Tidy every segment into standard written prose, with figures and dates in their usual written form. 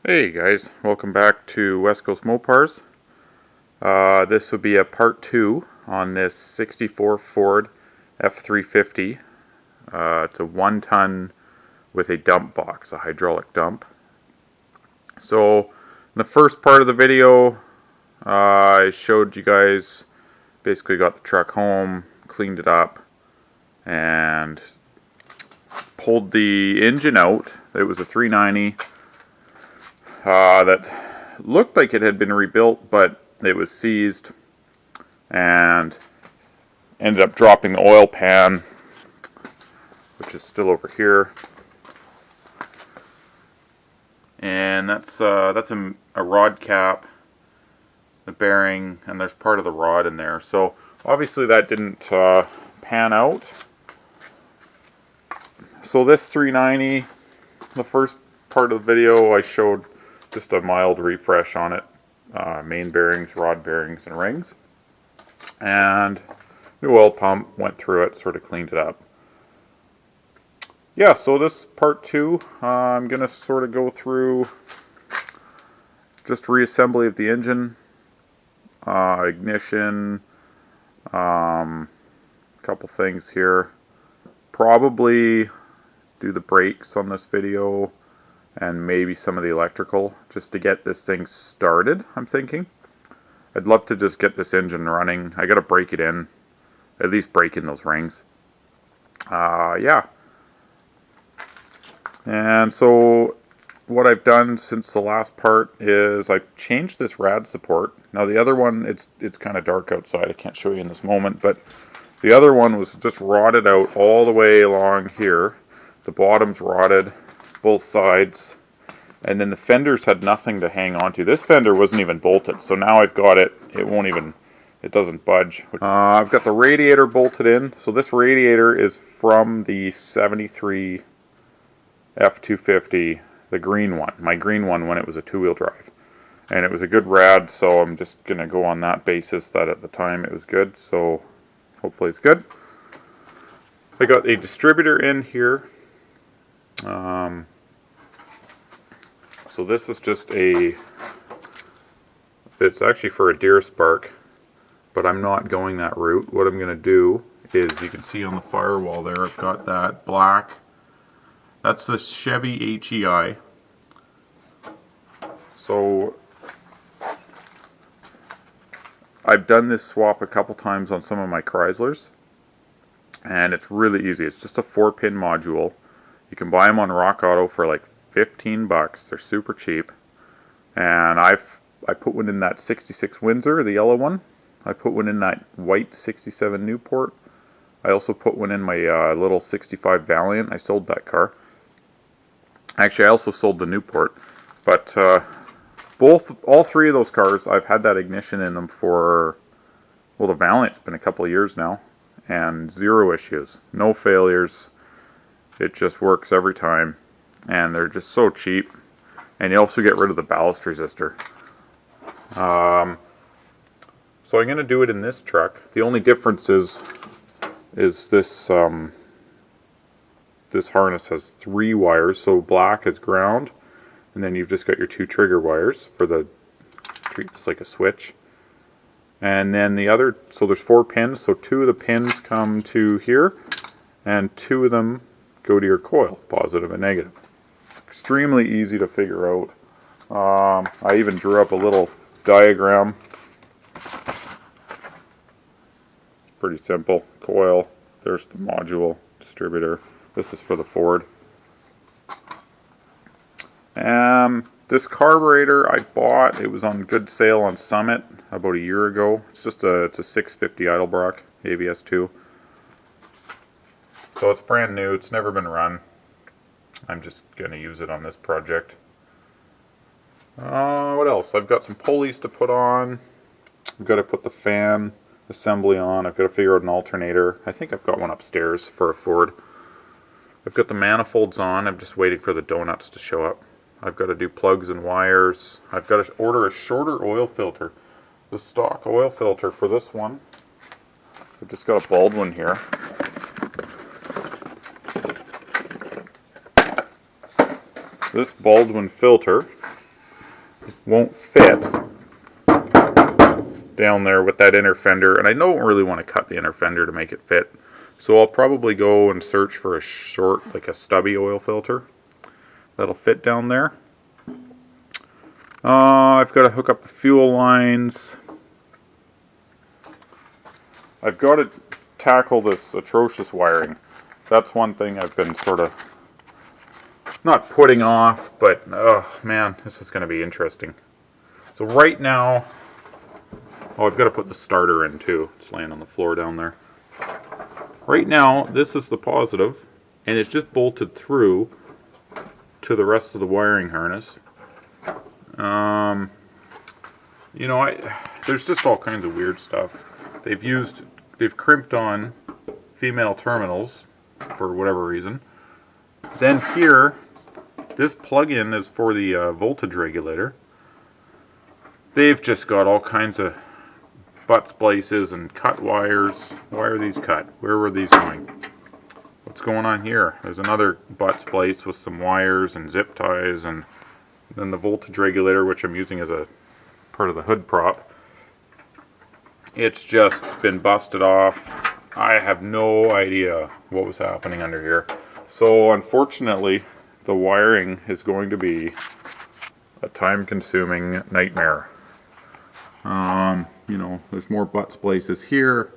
Hey guys, welcome back to West Coast Mopars. This would be a part 2 on this 64 Ford F350. It's a 1-ton with a dump box, a hydraulic dump. So in the first part of the video, I showed you guys, basically got the truck home, cleaned it up, and pulled the engine out. It was a 390. That looked like it had been rebuilt, but it was seized and ended up dropping the oil pan, which is still over here. And that's a rod cap, the bearing, and there's part of the rod in there. So obviously that didn't pan out. So this 390, the first part of the video I showed just a mild refresh on it, main bearings, rod bearings, and rings, and the oil pump, went through it, sort of cleaned it up. Yeah, so this part 2, I'm going to sort of go through just reassembly of the engine, ignition, couple things here, probably do the brakes on this video, and maybe some of the electrical, just to get this thing started, I'm thinking. I'd love to just get this engine running. I gotta break it in, at least break in those rings. Yeah. And so what I've done since the last part is I've changed this rad support. Now the other one, it's kind of dark outside, I can't show you in this moment, but the other one was just rotted out all the way along here. The bottom's rotted, both sides, and then the fenders had nothing to hang on to. This fender wasn't even bolted, so now I've got it, it doesn't budge. I've got the radiator bolted in. So this radiator is from the 73 F250, the green one, my green one when it was a two-wheel drive. And it was a good rad, so I'm just going to go on that basis that at the time it was good, so hopefully it's good. I got a distributor in here. So this is just it's actually for a deer spark, but I'm not going that route. What I'm going to do is, you can see on the firewall there, I've got that black, that's the Chevy HEI. So I've done this swap a couple times on some of my Chryslers, and it's really easy. It's just a 4-pin module. You can buy them on Rock Auto for like 15 bucks. They're super cheap. And I put one in that 66 Windsor, the yellow one. I put one in that white 67 Newport. I also put one in my little 65 Valiant. I sold that car. Actually, I also sold the Newport. But all three of those cars, I've had that ignition in them for, well, the Valiant's been a couple of years now, and 0 issues, no failures. It just works every time, and they're just so cheap. And you also get rid of the ballast resistor. So I'm going to do it in this truck. The only difference is this this harness has 3 wires. So black is ground, and then you've just got your 2 trigger wires for the, treat this like a switch. And then the other, so there's 4 pins. So 2 of the pins come to here, and 2 of them go to your coil, positive and negative. Extremely easy to figure out. I even drew up a little diagram. Pretty simple. Coil, there's the module, distributor. This is for the Ford. This carburetor I bought, it was on good sale on Summit about a year ago. It's a 650 Edelbrock AVS2. So it's brand new, it's never been run. I'm just going to use it on this project. What else? I've got some pulleys to put on. I've got to put the fan assembly on. I've got to figure out an alternator. I think I've got one upstairs for a Ford. I've got the manifolds on. I'm just waiting for the donuts to show up. I've got to do plugs and wires. I've got to order a shorter oil filter. The stock oil filter for this one, I've just got a Baldwin here. This Baldwin filter won't fit down there with that inner fender, and I don't really want to cut the inner fender to make it fit. So I'll probably go and search for a short, like a stubby oil filter that'll fit down there. I've got to hook up the fuel lines. I've got to tackle this atrocious wiring. That's one thing I've been sort of not putting off, but oh man, this is going to be interesting. So right now, oh, I've got to put the starter in too. It's laying on the floor down there. Right now, this is the positive, and it's just bolted through to the rest of the wiring harness. You know, there's just all kinds of weird stuff. They've crimped on female terminals for whatever reason. Then here, this plug-in is for the voltage regulator. They've just got all kinds of butt splices and cut wires. Why are these cut? Where were these going? What's going on here? There's another butt splice with some wires and zip ties, and then the voltage regulator, which I'm using as a part of the hood prop. It's just been busted off. I have no idea what was happening under here. So unfortunately, the wiring is going to be a time-consuming nightmare. You know, there's more butt splices here.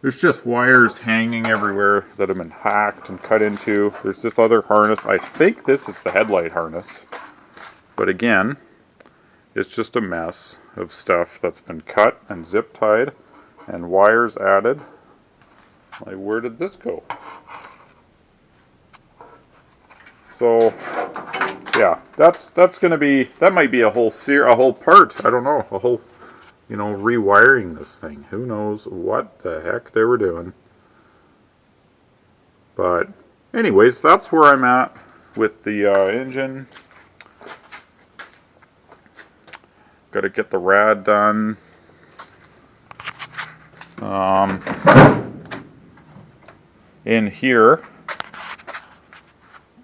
There's just wires hanging everywhere that have been hacked and cut into. There's this other harness. I think this is the headlight harness. But again, it's just a mess of stuff that's been cut and zip tied and wires added. Like, where did this go? So, yeah, that's gonna be, that might be a whole part. I don't know, a whole, you know, rewiring this thing. Who knows what the heck they were doing? But, anyways, that's where I'm at with the engine. Got to get the rad done. In here,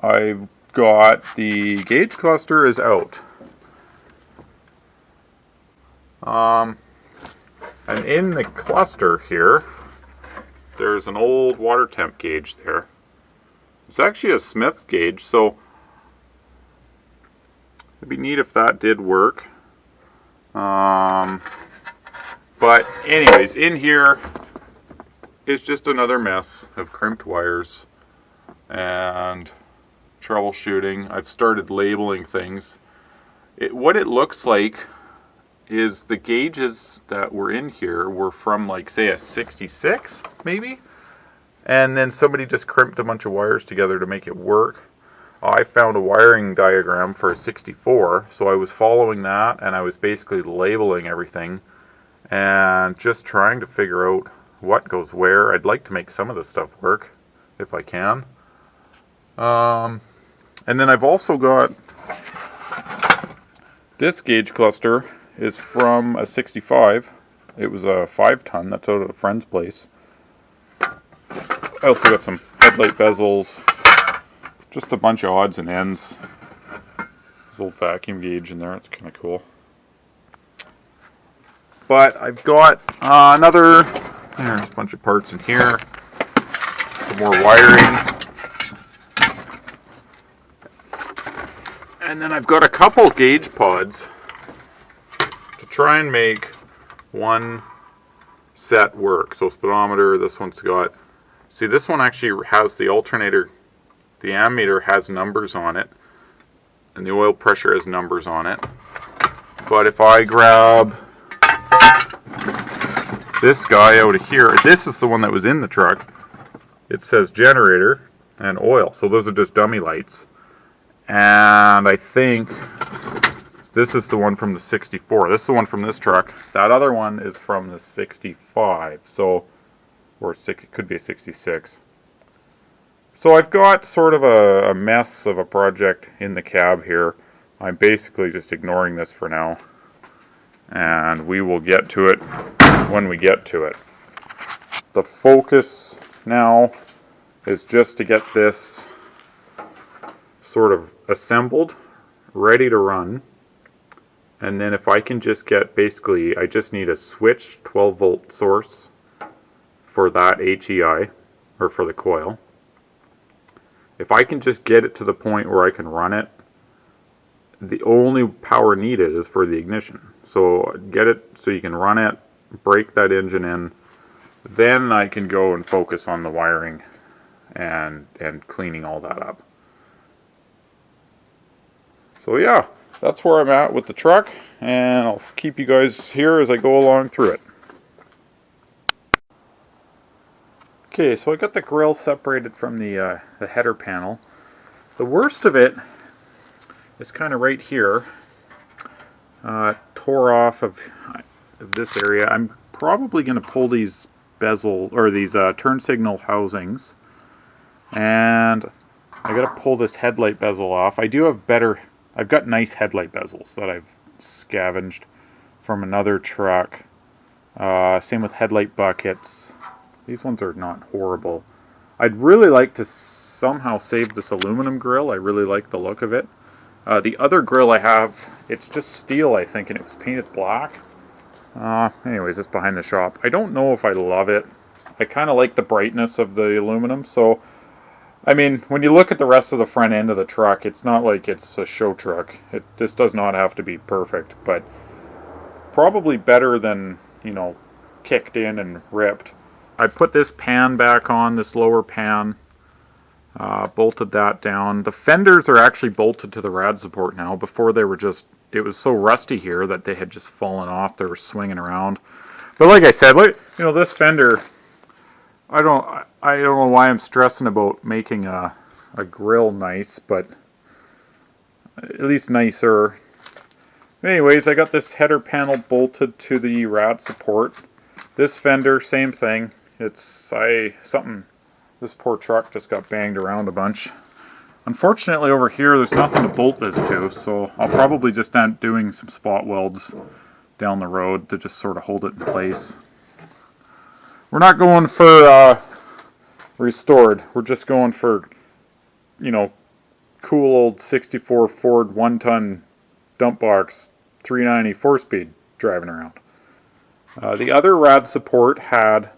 I've got the gauge cluster is out. And in the cluster here, there's an old water temp gauge there. It's actually a Smith's gauge, so it'd be neat if that did work. But anyways, in here is just another mess of crimped wires and troubleshooting. I've started labeling things. What it looks like is the gauges that were in here were from, like, say a 66 maybe, and then somebody just crimped a bunch of wires together to make it work. I found a wiring diagram for a 64, so I was following that, and I was basically labeling everything and just trying to figure out what goes where. I'd like to make some of this stuff work if I can. And then I've also got this gauge cluster is from a 65. It was a 5-ton. That's out at a friend's place. I also got some headlight bezels, just a bunch of odds and ends. This old vacuum gauge in there. It's kind of cool. But I've got there's a bunch of parts in here. Some more wiring. And then I've got a couple gauge pods to try and make one set work. So speedometer, this one's got, see, this one actually has the alternator, the ammeter has numbers on it, and the oil pressure has numbers on it. But if I grab this guy out of here, this is the one that was in the truck. It says generator and oil, so those are just dummy lights. And I think this is the one from the 64. This is the one from this truck. That other one is from the 65. So, or it could be a 66. So I've got sort of a mess of a project in the cab here. I'm basically just ignoring this for now. And we will get to it when we get to it. The focus now is just to get this sort of assembled, ready to run, And then if I can just get, basically, I just need a switched 12 volt source for that HEI, or for the coil. If I can just get it to the point where I can run it, the only power needed is for the ignition. So get it so you can run it, break that engine in, then I can go and focus on the wiring and cleaning all that up. So yeah, that's where I'm at with the truck, and I'll keep you guys here as I go along through it. Okay, so I got the grill separated from the header panel. The worst of it is kind of right here. Tore off of this area. I'm probably going to pull these bezel, or these turn signal housings, and I got to pull this headlight bezel off. I do have better, I've got nice headlight bezels that I've scavenged from another truck. Same with headlight buckets. These ones are not horrible. I'd really like to somehow save this aluminum grill. I really like the look of it. The other grill I have, it's just steel, I think, and it was painted black. Anyways, it's behind the shop. I don't know if I love it. I kind of like the brightness of the aluminum, so I mean, when you look at the rest of the front end of the truck, it's not like it's a show truck. This does not have to be perfect, but probably better than, you know, kicked in and ripped. I put this pan back on, this lower pan, bolted that down. The fenders are actually bolted to the rad support now. Before they were just, it was so rusty here that they had just fallen off. They were swinging around. But like I said, you know, this fender, I don't know why I'm stressing about making a grill nice, but at least nicer. Anyways, I got this header panel bolted to the rad support. This fender, same thing. It's this poor truck just got banged around a bunch. Unfortunately over here there's nothing to bolt this to, so I'll probably just end up doing some spot welds down the road to just sort of hold it in place. We're not going for restored. We're just going for, you know, cool old 64 Ford 1-ton dump box 390 4-speed driving around. The other rad support had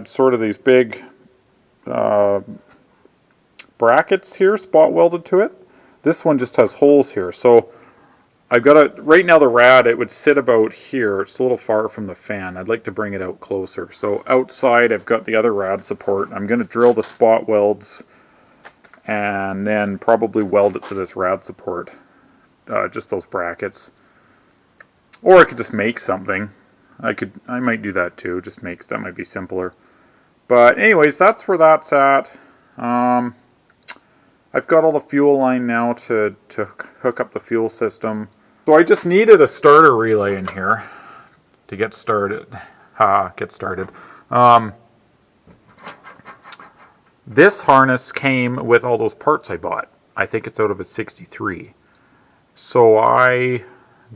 sort of these big brackets here spot welded to it. This one just has holes here, so I've got it right now. The rad, it would sit about here. It's a little far from the fan. I'd like to bring it out closer. So outside I've got the other rad support. I'm going to drill the spot welds and then probably weld it to this rad support, just those brackets. Or I could just make something. I might do that too, that might be simpler. But anyways, that's where that's at. I've got all the fuel line now to hook up the fuel system. So I just needed a starter relay in here to get started. This harness came with all those parts I bought. I think it's out of a 63. So I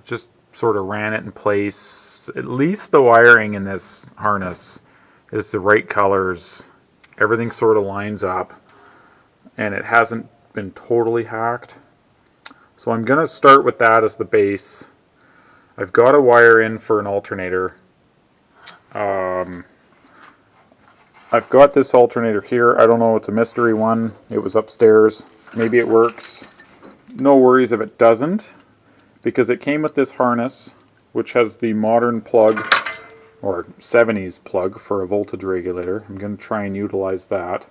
just sort of ran it in place. At least the wiring in this harness is the right colors. Everything sort of lines up, and it hasn't been totally hacked. So I'm going to start with that as the base. I've got a wire in for an alternator. I've got this alternator here. I don't know, it's a mystery one. It was upstairs. Maybe it works. No worries if it doesn't, because it came with this harness, which has the modern plug, or 70s plug for a voltage regulator. I'm going to try and utilize that.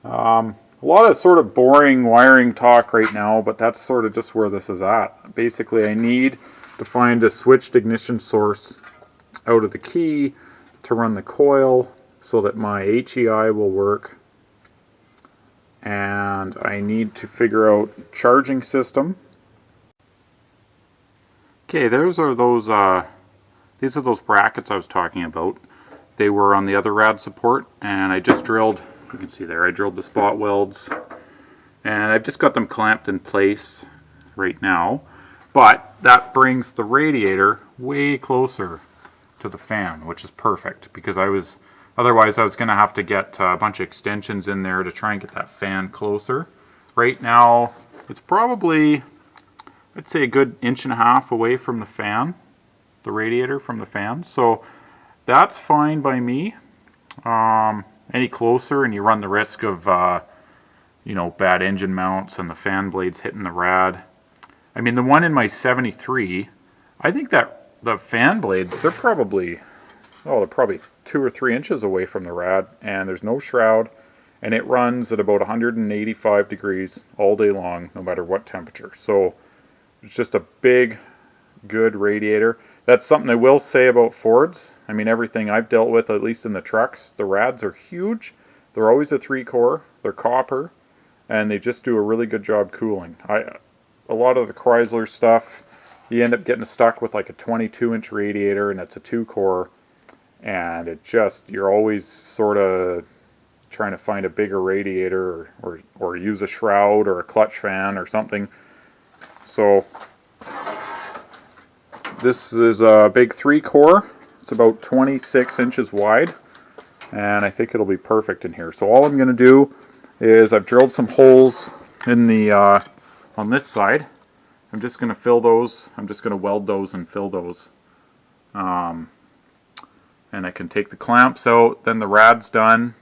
A lot of sort of boring wiring talk right now, but that's sort of just where this is at. Basically, I need to find a switched ignition source out of the key to run the coil so that my HEI will work. And I need to figure out charging system. Okay, these are those brackets I was talking about. They were on the other rad support, and I just drilled, you can see there, I drilled the spot welds, and I've just got them clamped in place right now. But that brings the radiator way closer to the fan, which is perfect, because otherwise I was going to have to get a bunch of extensions in there to try and get that fan closer. Right now, it's probably, I'd say a good 1.5 inches away from the fan, the radiator from the fan. So that's fine by me. Any closer and you run the risk of bad engine mounts and the fan blades hitting the rad. I mean, the one in my 73, I think that the fan blades, they're probably 2 or 3 inches away from the rad, and there's no shroud, and it runs at about 185 degrees all day long, no matter what temperature. So it's just a big, good radiator. That's something I will say about Fords. I mean, everything I've dealt with, at least in the trucks, the rads are huge. They're always a 3-core. They're copper, and they just do a really good job cooling. A lot of the Chrysler stuff, you end up getting stuck with like a 22-inch radiator, and it's a 2-core, and you're always sort of trying to find a bigger radiator or use a shroud or a clutch fan or something. So this is a big 3-core. It's about 26 inches wide, and I think it'll be perfect in here. So all I'm going to do is I've drilled some holes in the on this side. I'm just going to fill those. I'm just going to weld those and fill those. And I can take the clamps out. Then the rad's done.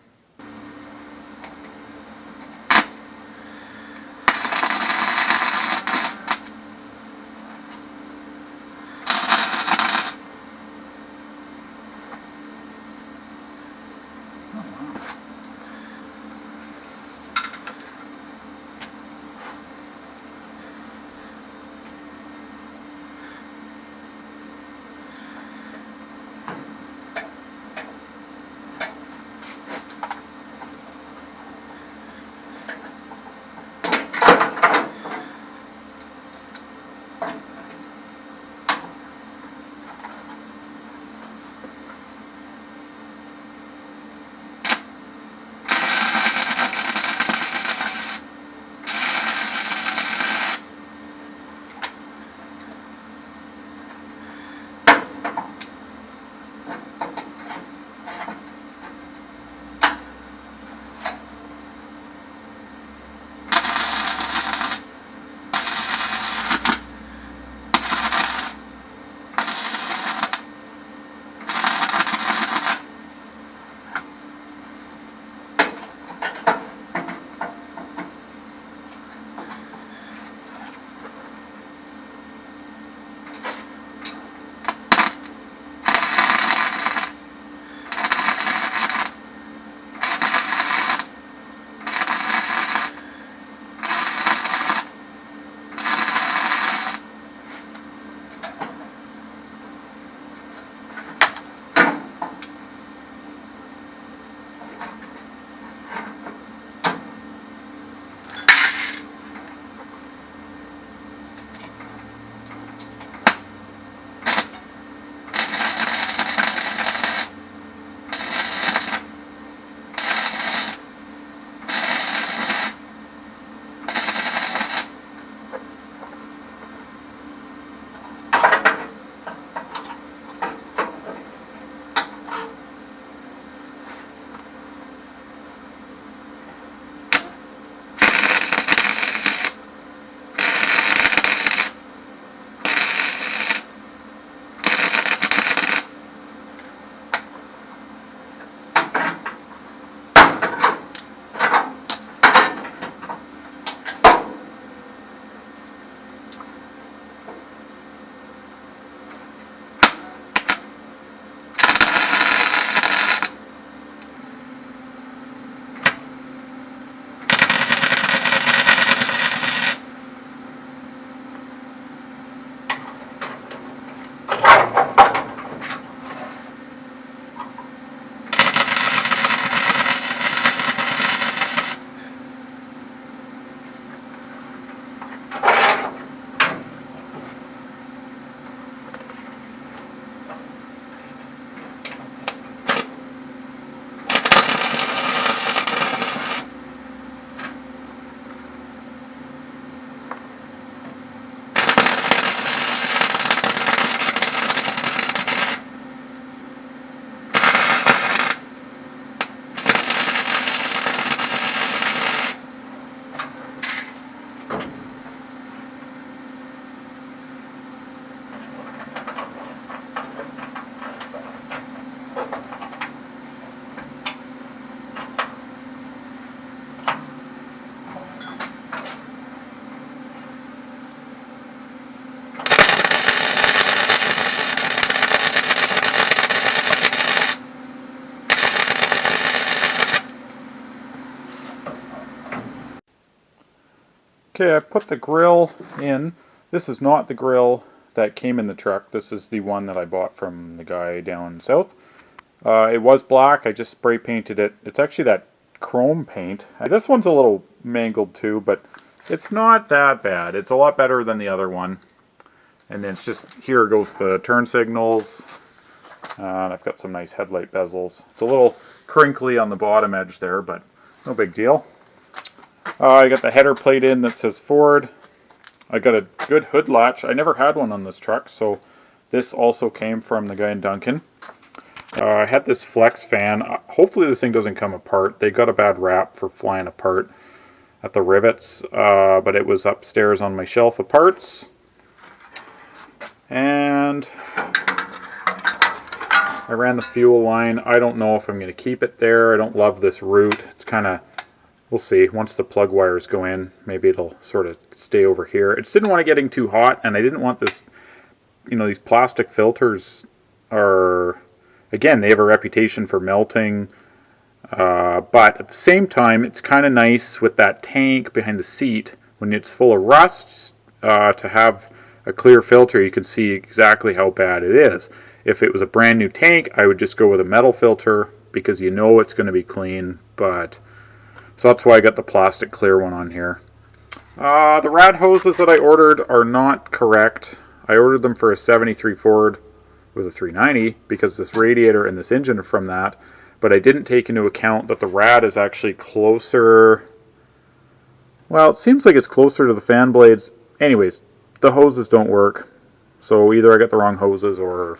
Okay, I put the grill in. This is not the grill that came in the truck. This is the one that I bought from the guy down south. It was black. I just spray painted it. It's actually that chrome paint. This one's a little mangled too, but it's not that bad. It's a lot better than the other one. And then it's just, here goes the turn signals. And I've got some nice headlight bezels. It's a little crinkly on the bottom edge there, but no big deal. I got the header plate in that says Ford. I got a good hood latch. I never had one on this truck, so this also came from the guy in Duncan. I had this flex fan. Hopefully this thing doesn't come apart. They got a bad rap for flying apart at the rivets, but it was upstairs on my shelf of parts. And I ran the fuel line. I don't know if I'm going to keep it there. I don't love this route. It's kind of, we'll see. Once the plug wires go in, maybe it'll sort of stay over here. I just didn't want it getting too hot, and I didn't want this, these plastic filters are, again, they have a reputation for melting, but at the same time, it's kind of nice with that tank behind the seat, when it's full of rust, to have a clear filter. You can see exactly how bad it is. If it was a brand new tank, I would just go with a metal filter, because you know it's going to be clean, but so that's why I got the plastic clear one on here. The rad hoses that I ordered are not correct. I ordered them for a 73 Ford with a 390 because this radiator and this engine are from that, but I didn't take into account that the rad is actually closer, well, it seems like it's closer to the fan blades. Anyways, the hoses don't work, so either I got the wrong hoses or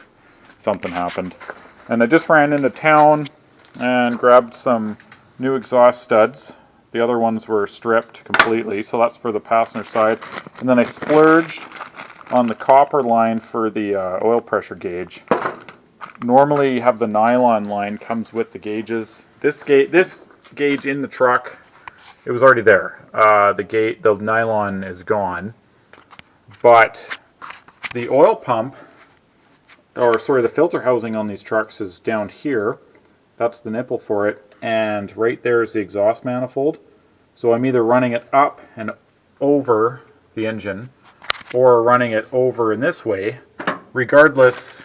something happened. And I just ran into town and grabbed some new exhaust studs. The other ones were stripped completely, so that's for the passenger side. And then I splurged on the copper line for the oil pressure gauge. Normally you have the nylon line comes with the gauges. This gauge in the truck, it was already there. The nylon is gone, but the oil pump, or sorry, the filter housing on these trucks is down here. That's the nipple for it, and right there is the exhaust manifold. So I'm either running it up and over the engine, or running it over in this way. Regardless,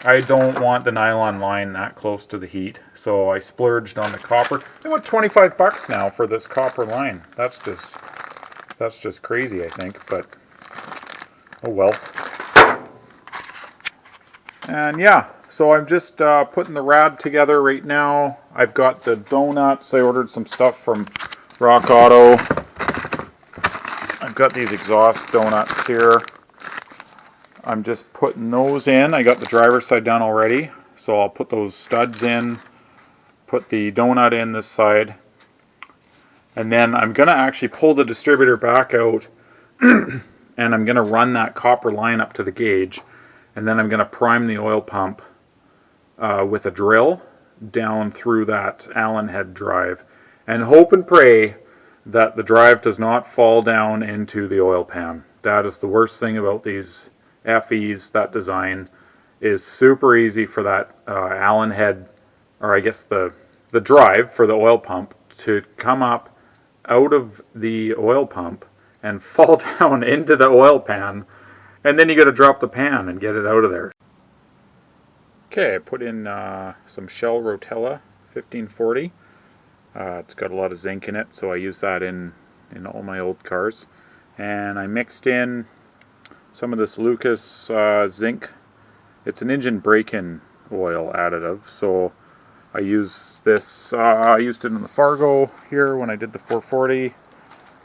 I don't want the nylon line that close to the heat, so I splurged on the copper. I want 25 bucks now for this copper line. That's just crazy, I think, but oh well. And yeah, so I'm just putting the rad together right now. I've got the donuts. I ordered some stuff from Rock Auto. I've got these exhaust donuts here. I'm just putting those in. I got the driver's side done already, so I'll put those studs in, put the donut in this side, and then I'm going to actually pull the distributor back out and I'm going to run that copper line up to the gauge, and then I'm going to prime the oil pump with a drill down through that Allen head drive, and hope and pray that the drive does not fall down into the oil pan. That is the worst thing about these FEs. That design is super easy for that Allen head, or I guess the drive for the oil pump, to come up out of the oil pump and fall down into the oil pan, and then you got to drop the pan and get it out of there. Okay, I put in some Shell Rotella 1540. It's got a lot of zinc in it, so I use that in all my old cars. And I mixed in some of this Lucas zinc. It's an engine break-in oil additive, so I use this. I used it in the Fargo here when I did the 440.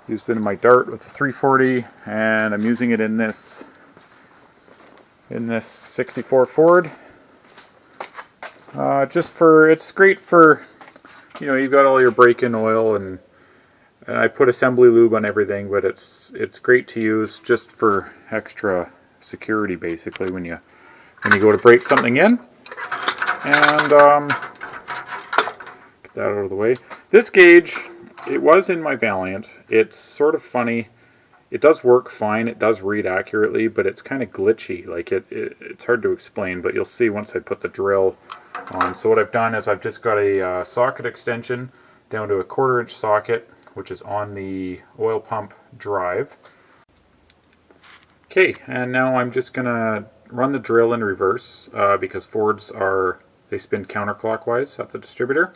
Used it in my Dart with the 340, and I'm using it in this 64 Ford. It's great for, you've got all your break-in oil, and I put assembly lube on everything, but it's great to use just for extra security, basically, when you go to break something in. And get that out of the way. This gauge, it was in my Valiant. It's sort of funny. It does work fine. It does read accurately, but it's kind of glitchy. Like it's hard to explain, but you'll see once I put the drill on. So what I've done is I've just got a socket extension down to a 1/4 inch socket which is on the oil pump drive. Okay, and now I'm just gonna run the drill in reverse because Fords they spin counterclockwise at the distributor.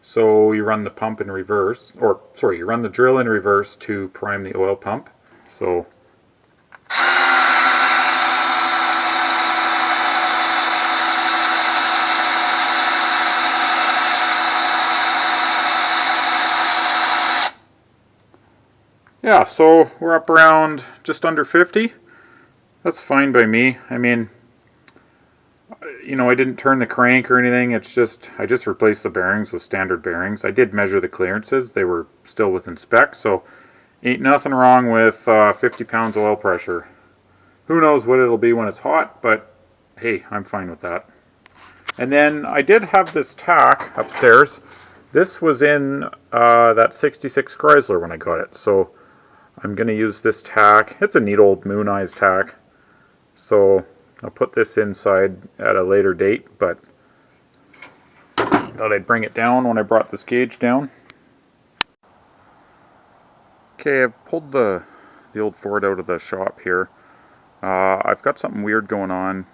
So you run the pump in reverse, or sorry, you run the drill in reverse to prime the oil pump. So yeah, so we're up around just under 50. That's fine by me. I mean, I didn't turn the crank or anything. I just replaced the bearings with standard bearings. I did measure the clearances. They were still within spec, so ain't nothing wrong with 50 pounds of oil pressure. Who knows what it'll be when it's hot, but hey, I'm fine with that. And then I did have this tack upstairs. This was in that 66 Chrysler when I got it, so I'm going to use this tack. It's a neat old Moon Eyes tack. So I'll put this inside at a later date, but thought I'd bring it down when I brought this gauge down. Okay, I've pulled the old Ford out of the shop here. I've got something weird going on.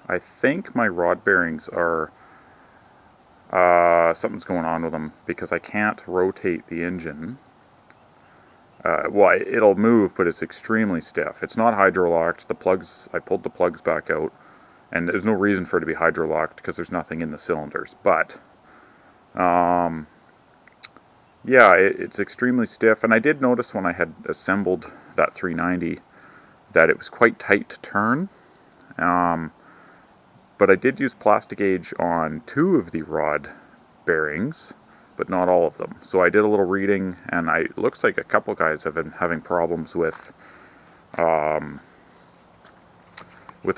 I think my rod bearings are something's going on with them because I can't rotate the engine. Well, it'll move, but it's extremely stiff. It's not hydrolocked. I pulled the plugs back out, and there's no reason for it to be hydrolocked because there's nothing in the cylinders. But, yeah, it's extremely stiff. And I did notice when I had assembled that 390 that it was quite tight to turn. But I did use Plastigauge on 2 of the rod bearings, but not all of them. So I did a little reading, and it looks like a couple guys have been having problems with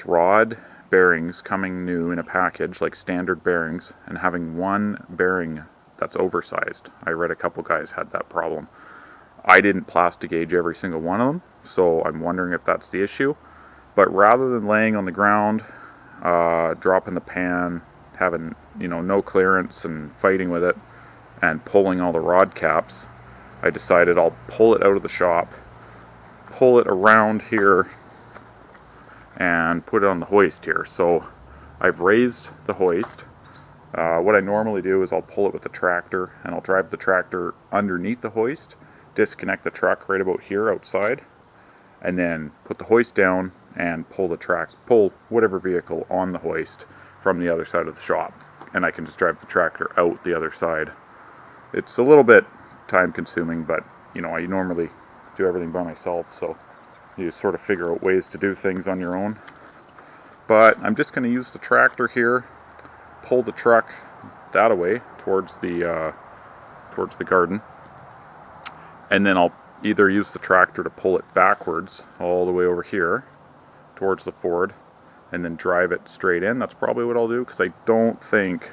rod bearings coming new in a package, like standard bearings, and having one bearing that's oversized. I read a couple guys had that problem. I didn't Plastigauge every single one of them, so I'm wondering if that's the issue. But rather than laying on the ground, dropping the pan, having no clearance and fighting with it, and pulling all the rod caps, I decided I'll pull it out of the shop, pull it around here, and put it on the hoist here. So I've raised the hoist. What I normally do is I'll pull it with the tractor, and I'll drive the tractor underneath the hoist, disconnect the truck right about here outside, and then put the hoist down and pull whatever vehicle on the hoist from the other side of the shop, and I can just drive the tractor out the other side. It's a little bit time consuming, but I normally do everything by myself, so you sort of figure out ways to do things on your own. But I'm just going to use the tractor here, pull the truck that way towards the garden, and then I'll either use the tractor to pull it backwards all the way over here towards the Ford, and then drive it straight in. That's probably what I'll do, because I don't think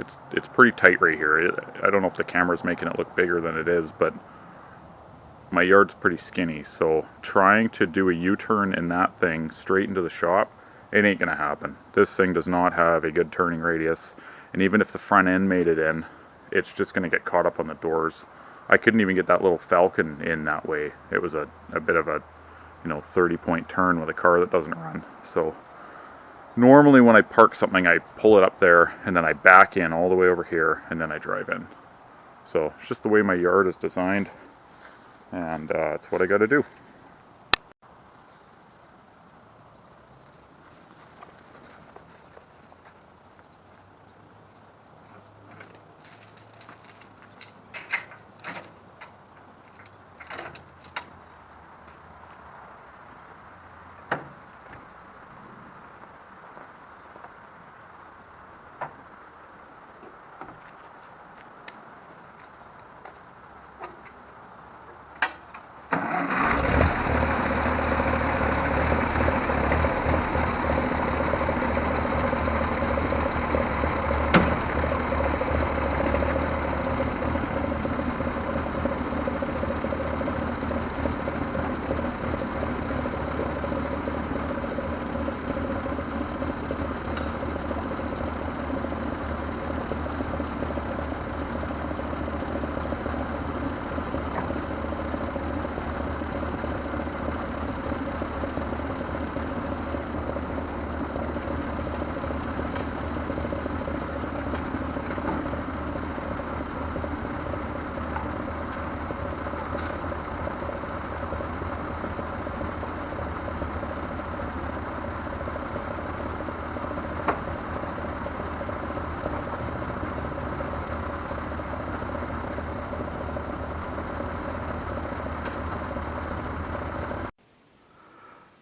it's pretty tight right here. I don't know if the camera's making it look bigger than it is, but my yard's pretty skinny, so trying to do a U-turn in that thing straight into the shop, it ain't gonna happen. This thing does not have a good turning radius, and even if the front end made it in, it's just gonna get caught up on the doors. I couldn't even get that little Falcon in that way. It was a bit of a 30-point turn with a car that doesn't run. So normally when I park something, I pull it up there, and then I back in all the way over here, and then I drive in. So it's just the way my yard is designed, and it's what I got to do.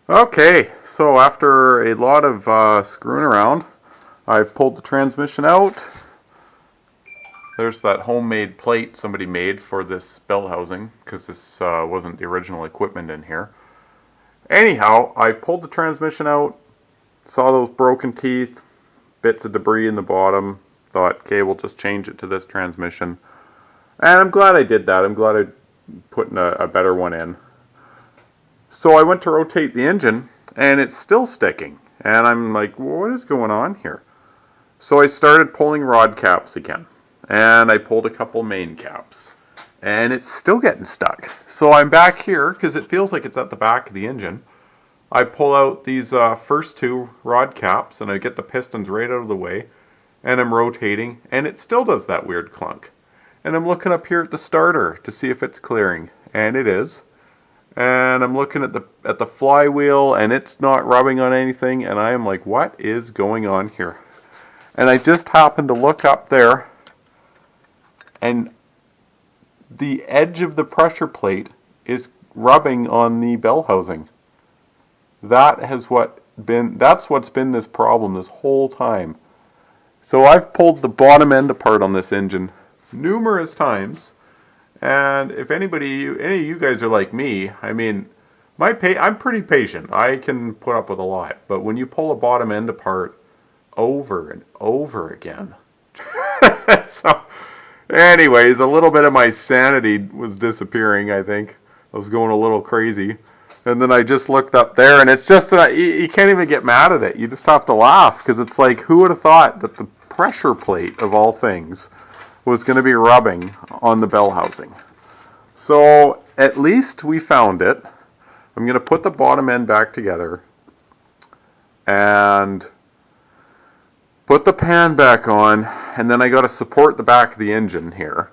Okay, so after a lot of screwing around, I've pulled the transmission out. There's that homemade plate somebody made for this bell housing, because this wasn't the original equipment in here. Anyhow, I pulled the transmission out, saw those broken teeth, bits of debris in the bottom, thought, okay, we'll just change it to this transmission. And I'm glad I did that. I'm glad I put a better one in. So I went to rotate the engine, and it's still sticking. And I'm like, what is going on here? So I started pulling rod caps again. And I pulled a couple main caps. And it's still getting stuck. So I'm back here, because it feels like it's at the back of the engine. I pull out these first two rod caps, and I get the pistons right out of the way. And I'm rotating, and it still does that weird clunk. And I'm looking up here at the starter to see if it's clearing. And it is. And I'm looking at the flywheel, and it's not rubbing on anything, and I am like, what is going on here? And I just happened to look up there, and the edge of the pressure plate is rubbing on the bell housing. That's what's been this problem this whole time. So I've pulled the bottom end apart on this engine numerous times. And if any of you guys are like me, I mean, I'm pretty patient. I can put up with a lot. But when you pull a bottom end apart over and over again. So, anyways, a little bit of my sanity was disappearing, I think. I was going a little crazy. And then I just looked up there, and it's just that you can't even get mad at it. You just have to laugh, because it's like, who would have thought that the pressure plate, of all things, was going to be rubbing on the bell housing. So at least we found it. I'm going to put the bottom end back together and put the pan back on, and then I got to support the back of the engine here.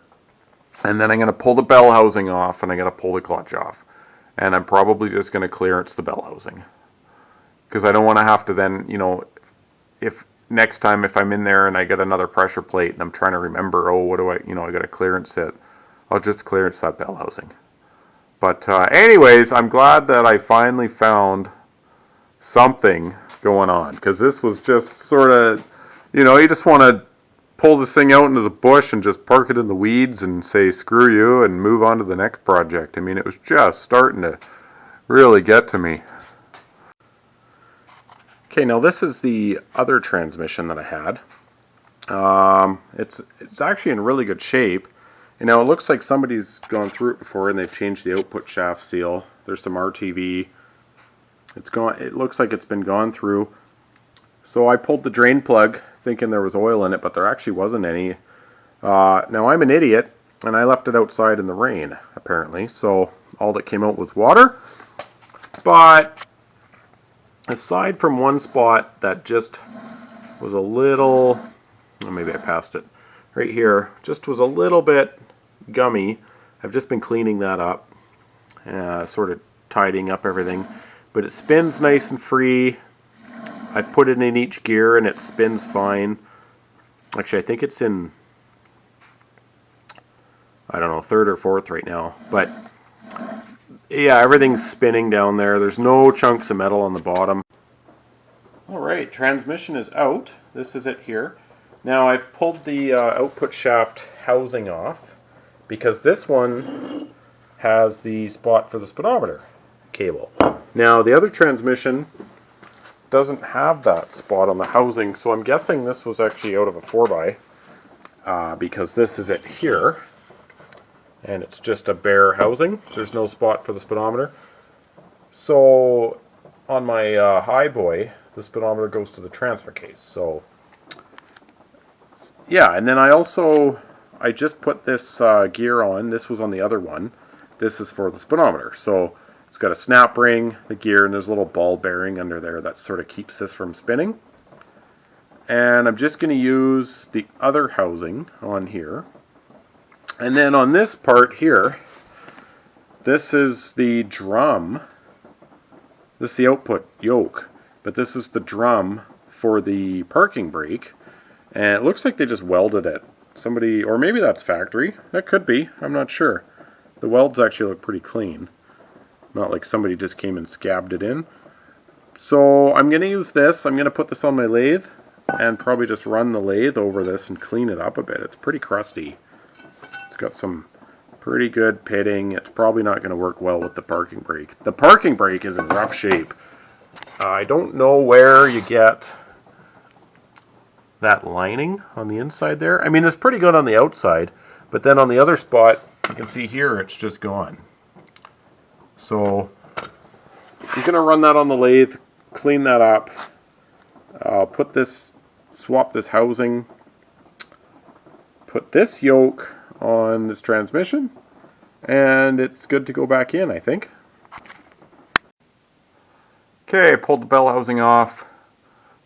And then I'm going to pull the bell housing off, and I got to pull the clutch off. And I'm probably just going to clearance the bell housing, because I don't want to have to then, if next time if I'm in there and I get another pressure plate and I'm trying to remember, what do I got to clearance it, I'll just clearance that bell housing. But anyways, I'm glad that I finally found something going on, because this was just sort of, you just want to pull this thing out into the bush and just park it in the weeds and say screw you and move on to the next project. I mean, it was just starting to really get to me. Okay, now this is the other transmission that I had. It's actually in really good shape. It looks like somebody's gone through it before, and they've changed the output shaft seal. There's some RTV. It looks like it's been gone through. So I pulled the drain plug thinking there was oil in it, but there actually wasn't any. Now I'm an idiot, and I left it outside in the rain, apparently. So all that came out was water. But aside from one spot that just was a little, maybe I passed it, right here, just was a little bit gummy. I've just been cleaning that up, sort of tidying up everything. But it spins nice and free. I put it in each gear and it spins fine. Actually, I think it's in, I don't know, third or fourth right now. But yeah, everything's spinning down there. There's no chunks of metal on the bottom. Alright, transmission is out. This is it here. Now I've pulled the output shaft housing off, because this one has the spot for the speedometer cable. Now the other transmission doesn't have that spot on the housing, so I'm guessing this was actually out of a 4x, because this is it here. And it's just a bare housing. There's no spot for the speedometer. So on my high boy, the speedometer goes to the transfer case. So yeah, and then I just put this gear on. This was on the other one. This is for the speedometer. So it's got a snap ring, the gear, and there's a little ball bearing under there that sort of keeps this from spinning. And I'm just going to use the other housing on here. And then on this part here, this is the drum. This is the output yoke, but this is the drum for the parking brake. And it looks like they just welded it. Somebody, or maybe that's factory. That could be. I'm not sure. The welds actually look pretty clean. Not like somebody just came and scabbed it in. So I'm going to use this. I'm going to put this on my lathe and probably just run the lathe over this and clean it up a bit. It's pretty crusty. It's got some pretty good pitting. It's probably not going to work well with the parking brake. The parking brake is in rough shape. I don't know where you get that lining on the inside there. I mean, it's pretty good on the outside, but then on the other spot, you can see here, it's just gone. So I'm going to run that on the lathe, clean that up. I'll put this, swap this housing, put this yoke on this transmission, and it's good to go back in, I think. Okay, I pulled the bell housing off.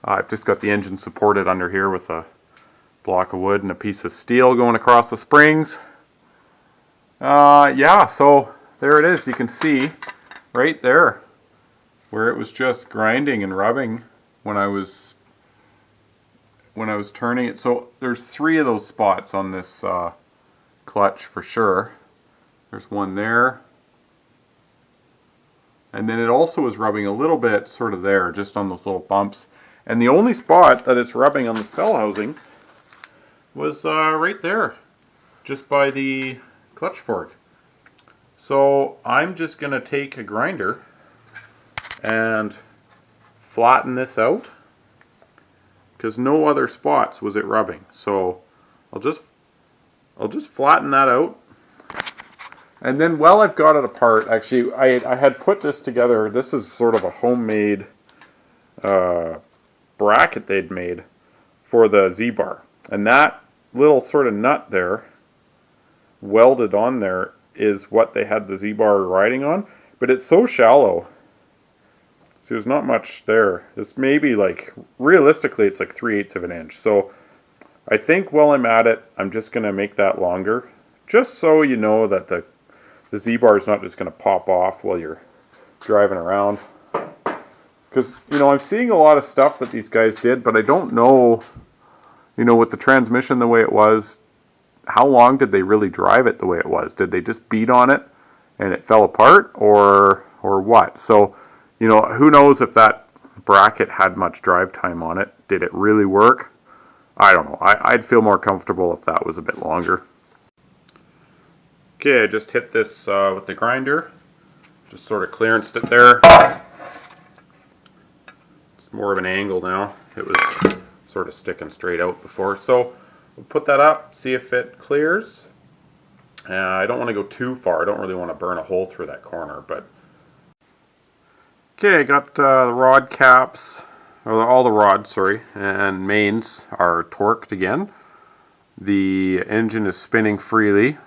I've just got the engine supported under here with a block of wood and a piece of steel going across the springs. Yeah, so there it is. You can see right there where it was just grinding and rubbing when I was turning it. So there's 3 of those spots on this clutch for sure. There's one there. And then it also was rubbing a little bit sort of there, just on those little bumps. And the only spot that it's rubbing on this bell housing was right there, just by the clutch fork. So I'm just going to take a grinder and flatten this out, because no other spots was it rubbing. So I'll just flatten that out. And then while I've got it apart, actually I had put this together. This is sort of a homemade bracket they'd made for the Z-bar. And that little sort of nut there, welded on there, is what they had the Z-bar riding on. But it's so shallow, so there's not much there. It's maybe like, realistically it's like 3/8 of an inch. So I think while I'm at it, I'm just going to make that longer, just so you know that the Z-bar is not just going to pop off while you're driving around. Because, you know, I'm seeing a lot of stuff that these guys did, but I don't know, you know, with the transmission the way it was, how long did they really drive it the way it was? Did they just beat on it and it fell apart, or what? So, you know, who knows if that bracket had much drive time on it. Did it really work? I don't know. I'd feel more comfortable if that was a bit longer. Okay, I just hit this with the grinder. Just sort of clearanced it there. It's more of an angle now. It was sort of sticking straight out before. So we'll put that up, see if it clears. I don't want to go too far. I don't really want to burn a hole through that corner. But okay, I got the rod caps, or all the rods, sorry, and mains are torqued again. The engine is spinning freely.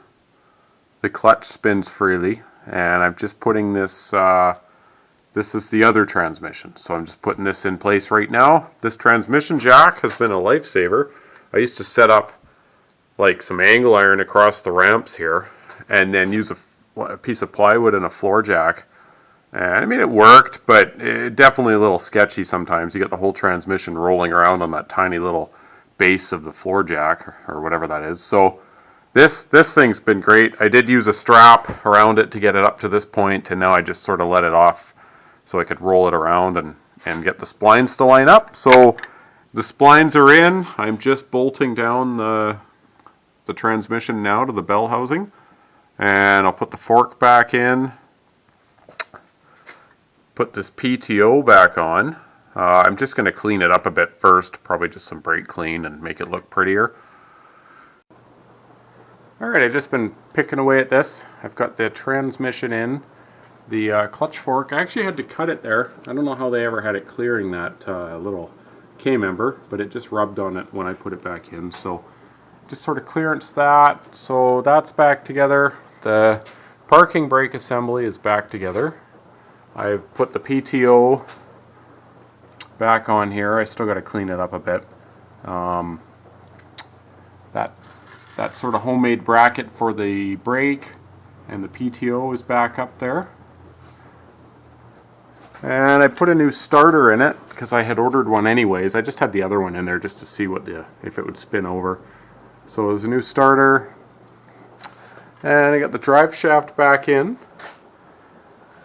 The clutch spins freely, and I'm just putting this, this is the other transmission, so I'm just putting this in place right now. This transmission jack has been a lifesaver. I used to set up like some angle iron across the ramps here, and then use a piece of plywood and a floor jack. And I mean, it worked, but definitely a little sketchy sometimes. You get the whole transmission rolling around on that tiny little base of the floor jack, or whatever that is. So This thing's been great. I did use a strap around it to get it up to this point, and now I just sort of let it off so I could roll it around and get the splines to line up. So the splines are in. I'm just bolting down the transmission now to the bell housing, and I'll put the fork back in, put this PTO back on. I'm just going to clean it up a bit first, probably just some brake clean and make it look prettier. Alright, I've just been picking away at this. I've got the transmission in, the clutch fork. I actually had to cut it there. I don't know how they ever had it clearing that little K-member, but it just rubbed on it when I put it back in. So just sort of clearance that. So that's back together. The parking brake assembly is back together. I've put the PTO back on here. I still got to clean it up a bit. That sort of homemade bracket for the brake and the PTO is back up there. And I put a new starter in it because I had ordered one anyways. I just had the other one in there just to see what if it would spin over. So there's a new starter. And I got the drive shaft back in.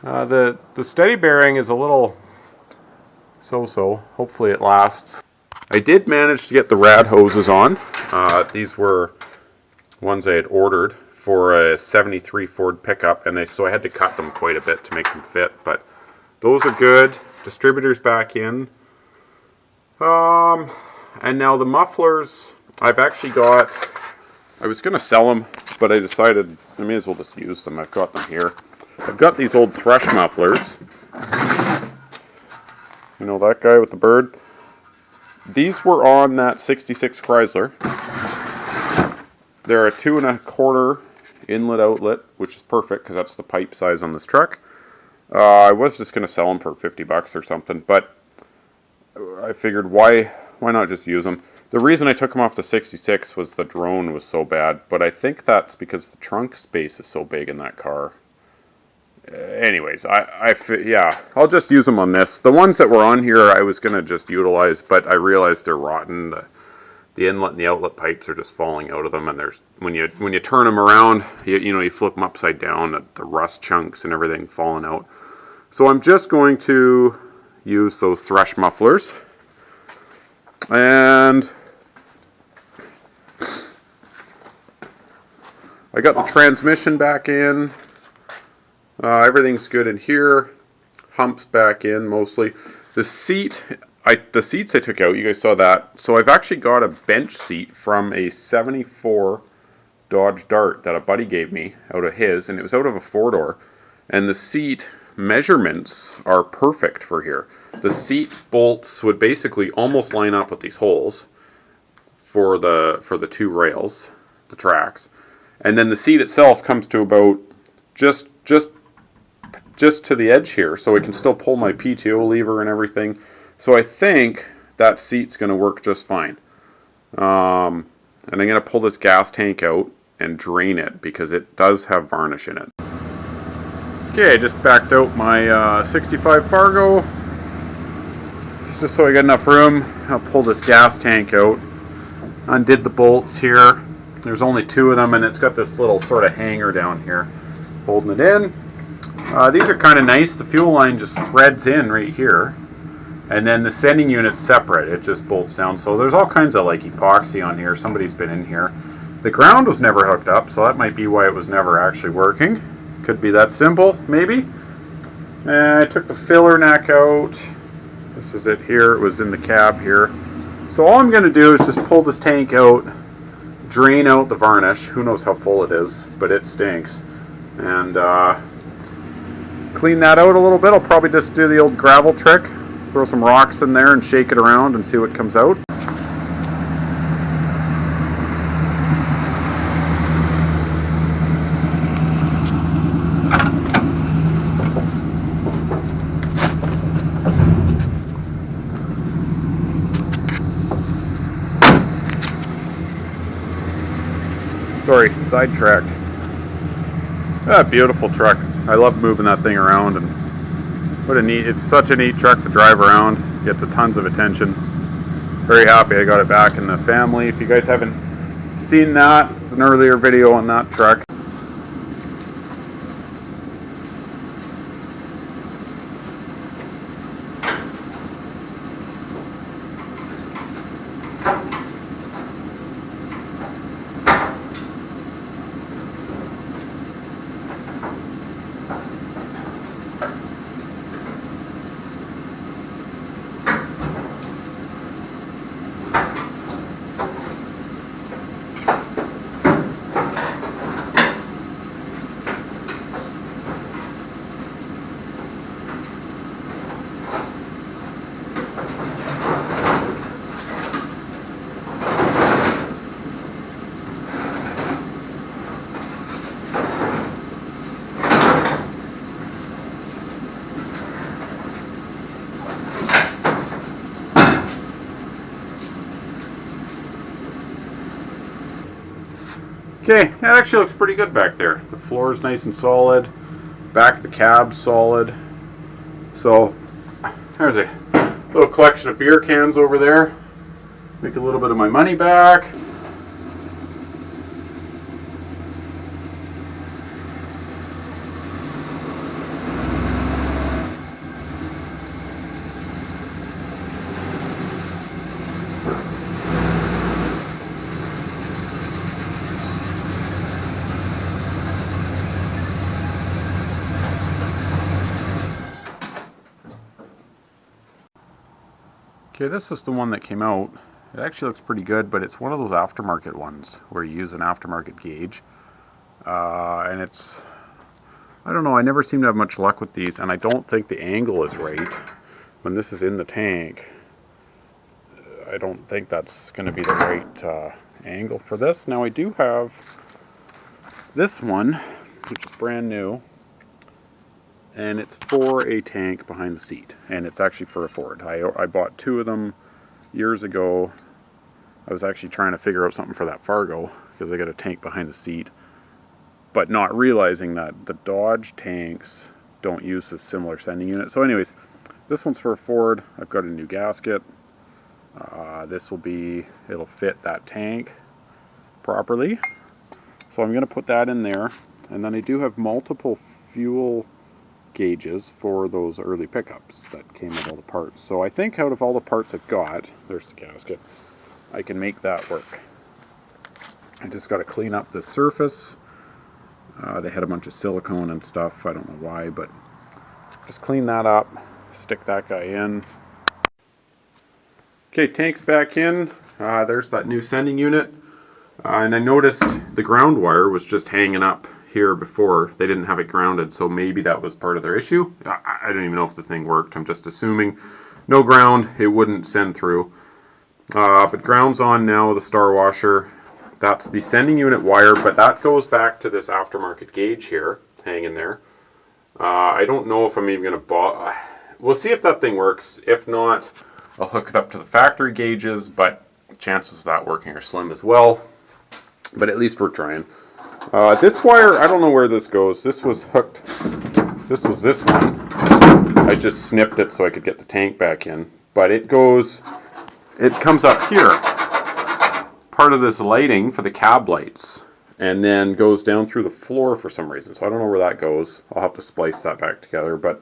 The steady bearing is a little so-so. Hopefully it lasts. I did manage to get the rad hoses on. These were ones I had ordered for a 73 Ford pickup, and so I had to cut them quite a bit to make them fit, but those are good. Distributor's back in. And now the mufflers, I've actually got, I was going to sell them, but I decided I may as well just use them. I've got them here. I've got these old Thresh mufflers. You know that guy with the bird? These were on that 66 Chrysler. They're a 2 1/4 inlet outlet, which is perfect because that's the pipe size on this truck. I was just going to sell them for 50 bucks or something, but I figured why not just use them. The reason I took them off the 66 was the drone was so bad, but I think that's because the trunk space is so big in that car. Anyways, yeah, I'll just use them on this. The ones that were on here I was going to just utilize, but I realized they're rotten. The inlet and the outlet pipes are just falling out of them, and there's when you turn them around, you flip them upside down, the rust chunks and everything falling out. So I'm just going to use those Thresh mufflers, and I got the transmission back in. Everything's good in here. Humps back in mostly. The seats I took out, you guys saw that. So I've actually got a bench seat from a 74 Dodge Dart that a buddy gave me out of his, and it was out of a 4-door. And the seat measurements are perfect for here. The seat bolts would basically almost line up with these holes for the two rails, the tracks. And then the seat itself comes to about just to the edge here, so I can still pull my PTO lever and everything. So I think that seat's going to work just fine. And I'm going to pull this gas tank out and drain it because it does have varnish in it. Okay, I just backed out my 65 Fargo just so I got enough room. I'll pull this gas tank out. Undid the bolts here. There's only 2 of them, and it's got this little sort of hanger down here holding it in. These are kind of nice. The fuel line just threads in right here, and then the sending unit's separate. It just bolts down. So there's all kinds of like epoxy on here. Somebody's been in here. The ground was never hooked up, so that might be why it was never actually working. Could be that simple, maybe. And I took the filler neck out. This is it here. It was in the cab here. So all I'm going to do is just pull this tank out, drain out the varnish. Who knows how full it is, but it stinks. And clean that out a little bit. I'll probably just do the old gravel trick. Throw some rocks in there and shake it around and see what comes out. Sorry, sidetracked. Beautiful truck. I love moving that thing around, and it's such a neat truck to drive around. Gets a tons of attention. Very happy I got it back in the family. If you guys haven't seen that, it's an earlier video on that truck. Okay, that actually looks pretty good back there. The floor is nice and solid. Back of the cab's solid. So, there's a little collection of beer cans over there. Make a little bit of my money back. Okay, this is the one that came out. It actually looks pretty good, but it's one of those aftermarket ones where you use an aftermarket gauge. And it's, I don't know, I never seem to have much luck with these, and I don't think the angle is right. When this is in the tank, I don't think that's going to be the right angle for this. Now I do have this one, which is brand new, and it's for a tank behind the seat, and it's actually for a Ford. I bought two of them years ago. I was actually trying to figure out something for that Fargo because I got a tank behind the seat, but not realizing that the Dodge tanks don't use a similar sending unit. So anyways, this one's for a Ford. I've got a new gasket. This will be, it'll fit that tank properly. So I'm going to put that in there, and then I do have multiple fuel gauges for those early pickups that came with all the parts. So I think out of all the parts I've got, there's the gasket, I can make that work. I just got to clean up the surface. They had a bunch of silicone and stuff, I don't know why, but just clean that up, stick that guy in. Okay, tank's back in. There's that new sending unit. And I noticed the ground wire was just hanging up here before. They didn't have it grounded, so maybe that was part of their issue. I don't even know if the thing worked. I'm just assuming no ground, it wouldn't send through. But ground's on now, the star washer. That's the sending unit wire, but that goes back to this aftermarket gauge here, hanging there. I don't know if I'm even going to we'll see if that thing works. If not, I'll hook it up to the factory gauges, but chances of that working are slim as well. But at least we're trying. This wire, I don't know where this goes. This was hooked, this was this one. I just snipped it so I could get the tank back in. But it goes, it comes up here. Part of this lighting for the cab lights. And then goes down through the floor for some reason. So I don't know where that goes. I'll have to splice that back together. But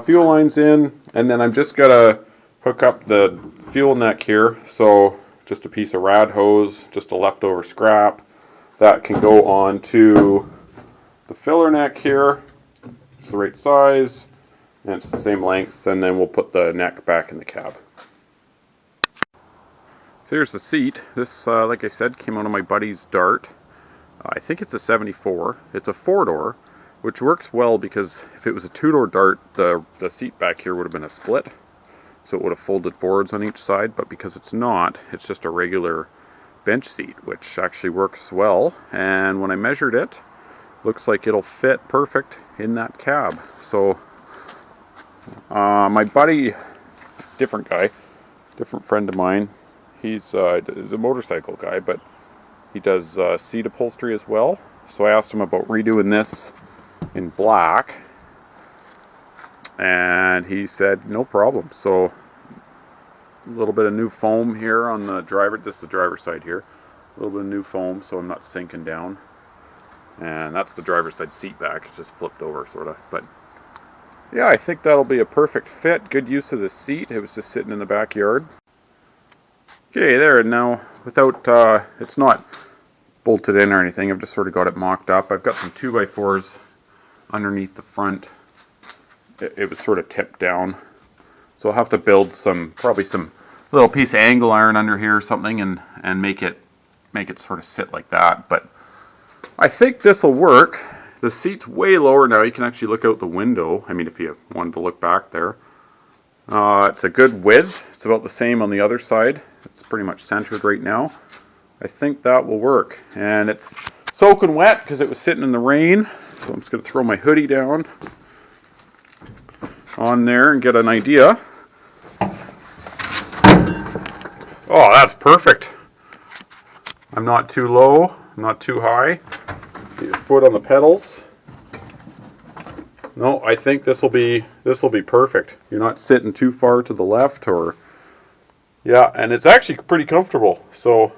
fuel line's in. And then I'm just going to hook up the fuel neck here. So just a piece of rad hose, just a leftover scrap. That can go on to the filler neck here. It's the right size, and it's the same length, and then we'll put the neck back in the cab. So here's the seat. This, like I said, came out of my buddy's Dart. I think it's a 74. It's a 4-door, which works well because if it was a 2-door Dart, the seat back here would have been a split. So it would have folded forwards on each side, but because it's not, it's just a regular bench seat, which actually works well. And when I measured it, looks like it'll fit perfect in that cab. So my buddy, different guy, different friend of mine, he's a motorcycle guy, but he does seat upholstery as well. So I asked him about redoing this in black, and he said no problem. So a little bit of new foam here on the driver. This is the driver's side here. A little bit of new foam so I'm not sinking down. And that's the driver's side seat back. It's just flipped over sort of. But yeah, I think that'll be a perfect fit. Good use of the seat. It was just sitting in the backyard. Okay, there. Now, without, it's not bolted in or anything. I've just sort of got it mocked up. I've got some 2x4s underneath the front. It was sort of tipped down. So I'll have to build probably some little piece of angle iron under here or something and make it sort of sit like that. But I think this will work. The seat's way lower now. You can actually look out the window. I mean, if you wanted to look back there. It's a good width. It's about the same on the other side. It's pretty much centered right now. I think that will work. And it's soaking wet because it was sitting in the rain. So I'm just going to throw my hoodie down on there and get an idea. Oh, that's perfect. I'm not too low, I'm not too high. Get your foot on the pedals. No, I think this will be perfect. You're not sitting too far to the left or yeah, and it's actually pretty comfortable. So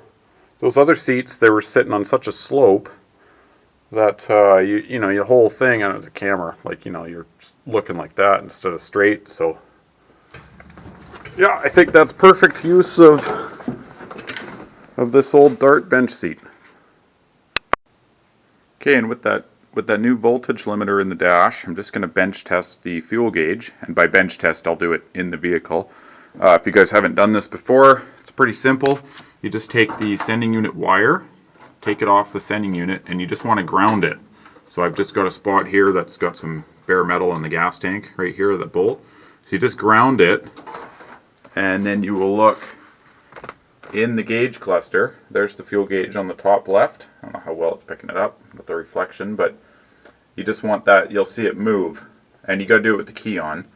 those other seats, they were sitting on such a slope that you know, your whole thing on the camera, like, you know, you're just looking like that instead of straight. So yeah, I think that's perfect use of this old Dart bench seat. Okay, and with that new voltage limiter in the dash, I'm just going to bench test the fuel gauge, and by bench test I'll do it in the vehicle. If you guys haven't done this before, it's pretty simple. You just take the sending unit wire, take it off the sending unit, and you just want to ground it. So I've just got a spot here that's got some bare metal in the gas tank right here, the bolt. So you just ground it, and then you will look in the gauge cluster. There's the fuel gauge on the top left. I don't know how well it's picking it up with the reflection, but you just want that, you'll see it move. And you got to do it with the key on.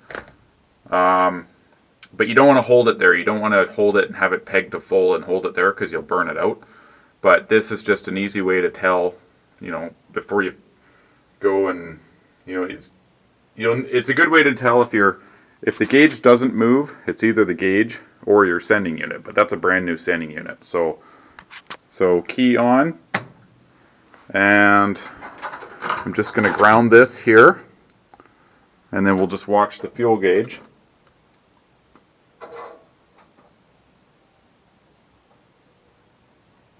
But you don't want to hold it there. You don't want to hold it and have it pegged to full and hold it there because you'll burn it out. But this is just an easy way to tell, before you go and, it's a good way to tell if the gauge doesn't move, it's either the gauge or your sending unit. But that's a brand new sending unit. So key on, and I'm just going to ground this here, and then we'll just watch the fuel gauge.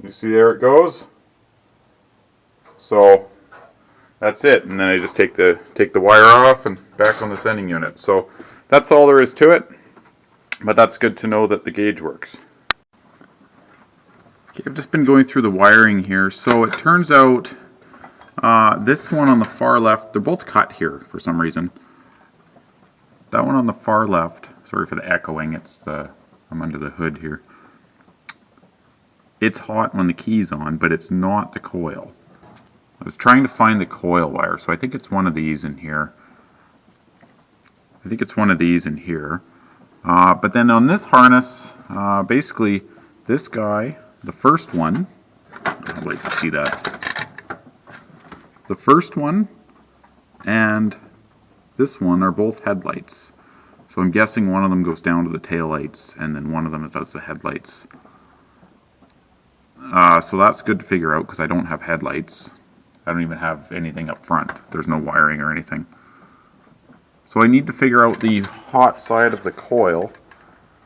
You see, there it goes. So that's it, and then I just take the wire off and back on the sending unit. So that's all there is to it, but that's good to know that the gauge works. Okay, I've just been going through the wiring here. So it turns out this one on the far left, they're both cut here for some reason. That one on the far left, sorry for the echoing, I'm under the hood here. It's hot when the key's on, but it's not the coil. I was trying to find the coil wire, so I think it's one of these in here. But then on this harness, basically this guy, the first one, I'd like to see that. The first one and this one are both headlights. So I'm guessing one of them goes down to the tail lights, and then one of them does the headlights. So that's good to figure out because I don't have headlights. I don't even have anything up front. There's no wiring or anything. So I need to figure out the hot side of the coil,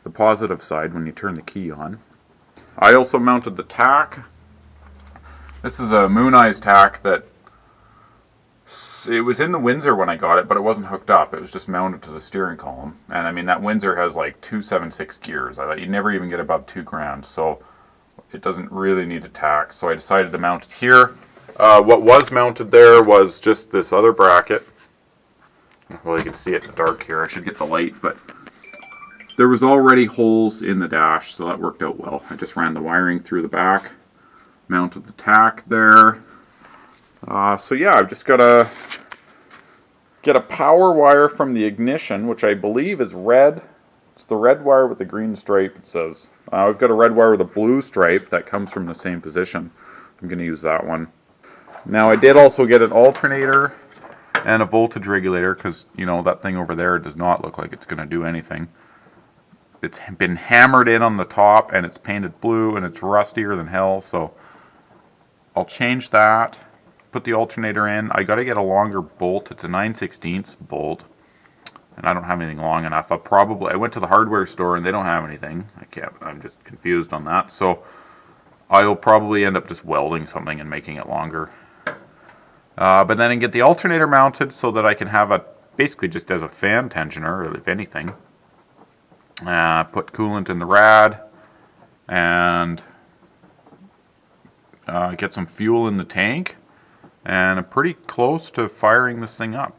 the positive side when you turn the key on. I also mounted the tack. This is a Moon Eyes tack that it was in the Windsor when I got it, but it wasn't hooked up. It was just mounted to the steering column. And I mean, that Windsor has like 276 gears. I thought you'd never even get above 2 grand. So it doesn't really need a tack, so I decided to mount it here. What was mounted there was just this other bracket. Well, you can see it in the dark here. I should get the light, but there was already holes in the dash, so that worked out well. I just ran the wiring through the back, mounted the tack there. So yeah, I've just got to get a power wire from the ignition, which I believe is red. It's the red wire with the green stripe, it says. We've got a red wire with a blue stripe that comes from the same position. I'm going to use that one. Now I did also get an alternator and a voltage regulator because, that thing over there does not look like it's going to do anything. It's been hammered in on the top and it's painted blue and it's rustier than hell, so I'll change that, put the alternator in. I got to get a longer bolt. It's a 9/16 bolt. And I don't have anything long enough. I went to the hardware store and they don't have anything. I'm just confused on that. So I'll probably end up just welding something and making it longer. But then I get the alternator mounted so that I can have basically just as a fan tensioner, if anything. Put coolant in the rad and get some fuel in the tank. And I'm pretty close to firing this thing up.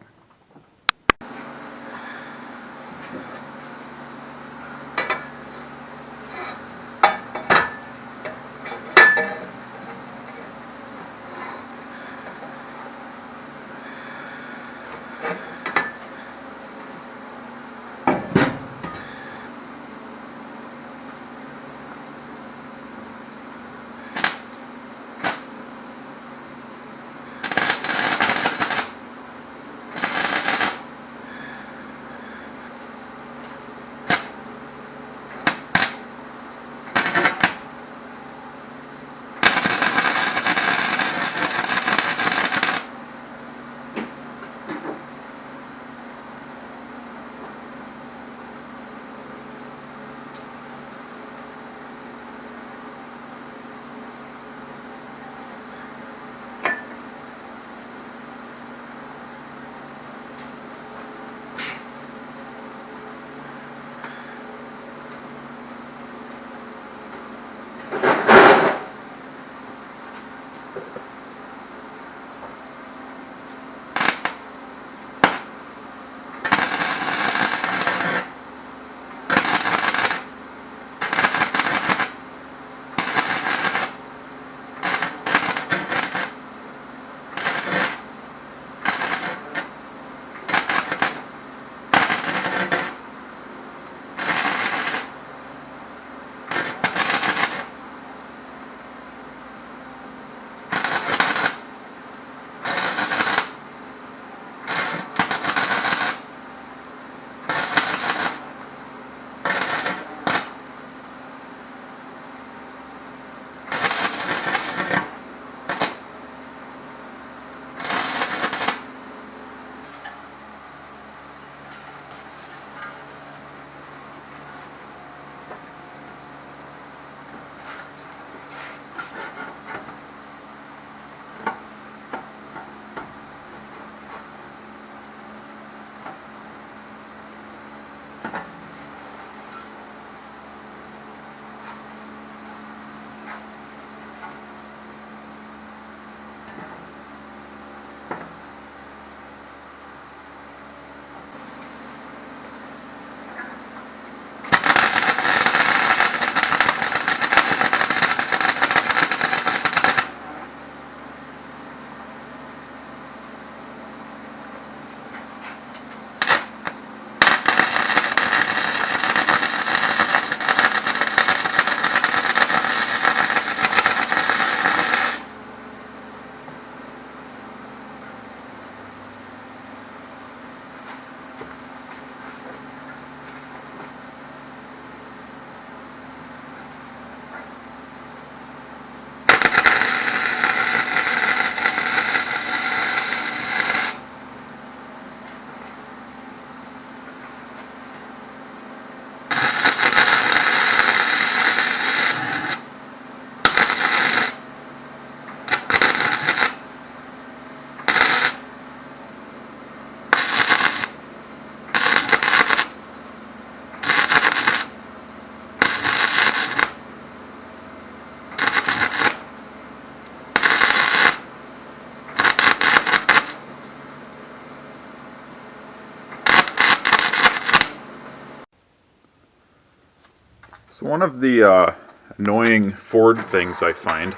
So one of the annoying Ford things I find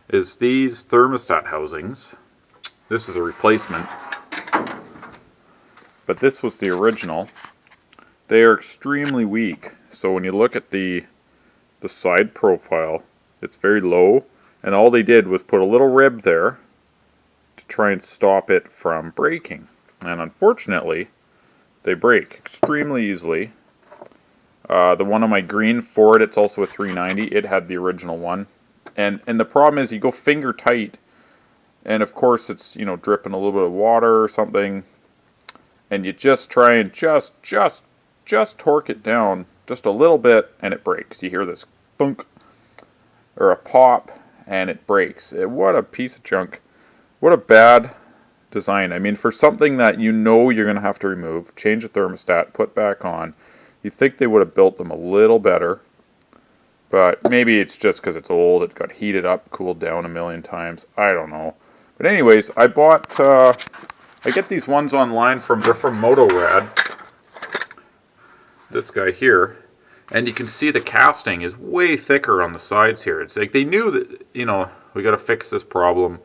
is these thermostat housings. This is a replacement, but this was the original. They are extremely weak. So when you look at the side profile, it's very low, and all they did was put a little rib there to try and stop it from breaking. And unfortunately, they break extremely easily. The one on my green Ford, it's also a 390. It had the original one, and the problem is you go finger tight, and of course it's, you know, dripping a little bit of water or something, and you just try and just torque it down just a little bit, and it breaks. You hear this thunk or a pop, and it breaks. What a piece of junk! What a bad design. I mean, for something that you know you're going to have to remove, change the thermostat, put back on. You'd think they would have built them a little better, but maybe it's just because it's old, it got heated up, cooled down a million times, I don't know. But anyways, I bought, I get these ones online they're from MotoRad, this guy here, and you can see the casting is way thicker on the sides here. It's like they knew that, you know, we got to fix this problem.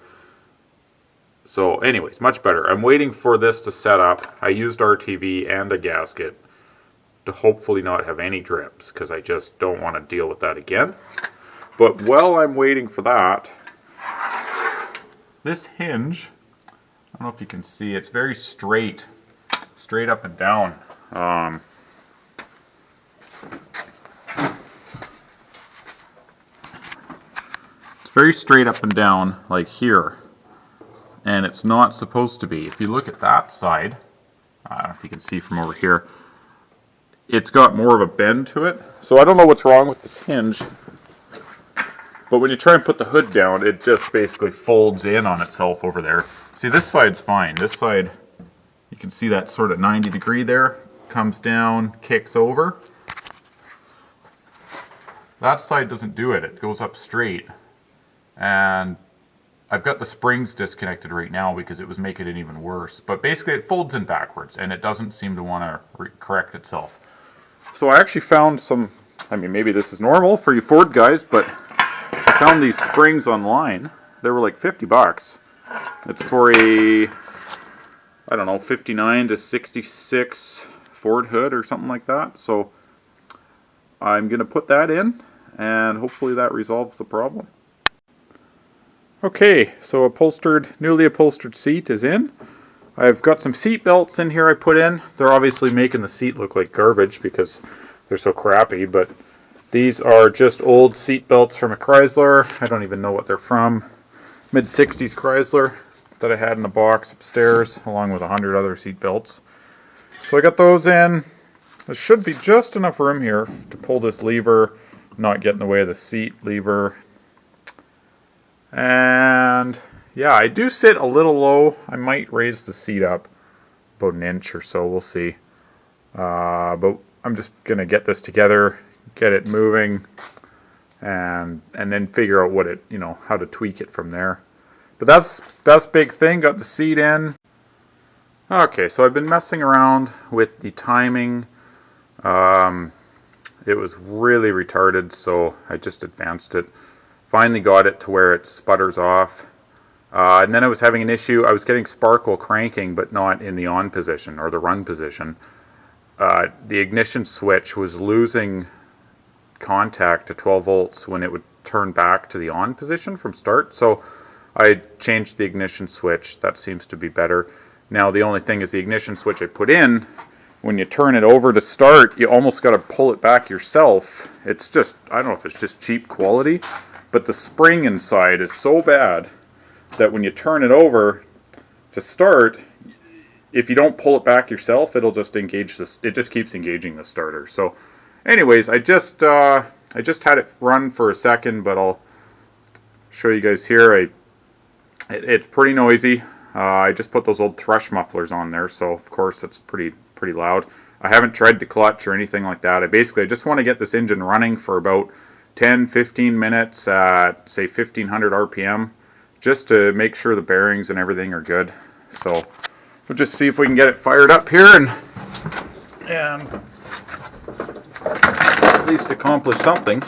So anyways, much better. I'm waiting for this to set up. I used RTV and a gasket to hopefully not have any drips, because I just don't want to deal with that again. But while I'm waiting for that, this hinge, I don't know if you can see, it's very straight up and down. It's very straight up and down, like here, and it's not supposed to be. If you look at that side, I don't know if you can see from over here, it's got more of a bend to it. So I don't know what's wrong with this hinge, but when you try and put the hood down, it just basically folds in on itself over there. See, this side's fine. This side, you can see that sort of 90 degree there, comes down, kicks over. That side doesn't do it. It goes up straight. And I've got the springs disconnected right now because it was making it even worse. But basically it folds in backwards, and it doesn't seem to want to correct itself. So I actually found some, I mean, maybe this is normal for you Ford guys, but I found these springs online. They were like 50 bucks. It's for a, I don't know, 59 to 66 Ford hood or something like that. So I'm going to put that in, and hopefully that resolves the problem. Okay, so newly upholstered seat is in. I've got some seat belts in here I put in. They're obviously making the seat look like garbage because they're so crappy, but these are just old seat belts from a Chrysler. I don't even know what they're from. Mid-60s Chrysler that I had in a box upstairs, along with 100 other seat belts. So I got those in. There should be just enough room here to pull this lever, not get in the way of the seat lever. And yeah, I do sit a little low. I might raise the seat up about an inch or so, we'll see. But I'm just going to get this together, get it moving, and then figure out what it, you know, how to tweak it from there. But that's big thing, got the seat in. Okay, so I've been messing around with the timing. It was really retarded, so I just advanced it. Finally got it to where it sputters off. And then I was having an issue. I was getting sparkle cranking, but not in the on position or the run position. The ignition switch was losing contact to 12 volts when it would turn back to the on position from start. So I changed the ignition switch. That seems to be better. Now the only thing is the ignition switch I put in, when you turn it over to start, you almost got to pull it back yourself. It's just, I don't know if it's just cheap quality, but the spring inside is so bad that when you turn it over to start, if you don't pull it back yourself, it'll just engage this. It just keeps engaging the starter. So, anyways, I just had it run for a second, but I'll show you guys here. It's pretty noisy. I just put those old thrush mufflers on there, so of course it's pretty loud. I haven't tried the clutch or anything like that. I just want to get this engine running for about 10-15 minutes at, say, 1500 RPM, just to make sure the bearings and everything are good. So we'll just see if we can get it fired up here, and at least accomplish something.